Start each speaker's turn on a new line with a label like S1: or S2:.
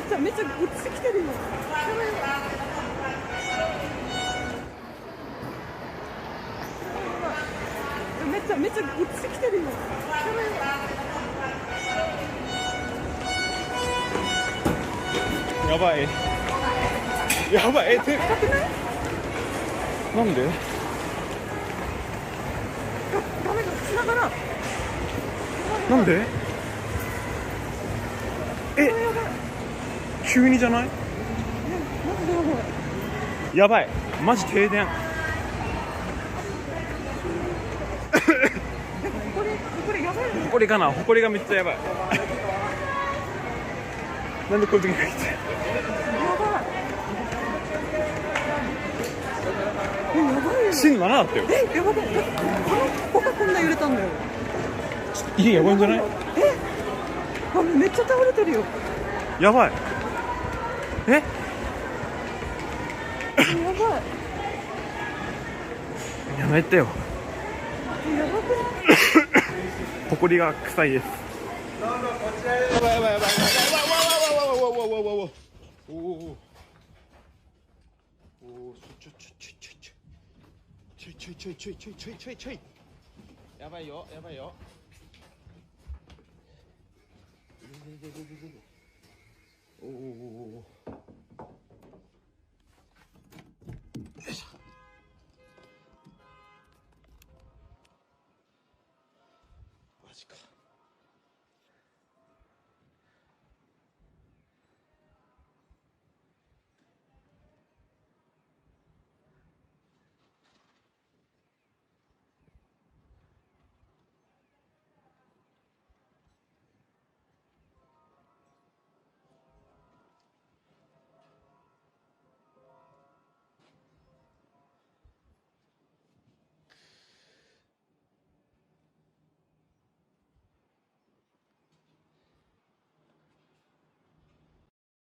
S1: めっちゃ落ちてきてるよ。めっちゃ落ちてきてるよ。
S2: やばい。やばい。手なんで？
S1: ダメだ、繋がらん。
S2: なんで？急にじゃない？やばい。マジ停電。
S1: これやばいよ。
S2: ほこりかな？ほこりがめっちゃやばい。なんでこういう時に入って？
S1: やばいよ。
S2: 震7だったよ。
S1: やばい。ここがこんな揺れたんだよ。
S2: 家やばいんじゃない？
S1: めっちゃ倒れてるよ。
S2: やばい。
S1: やばい。
S2: やめてよ。
S1: やばくない？
S2: ほこりが臭いです。やばいやばいやばい。ちょい。やばいよ。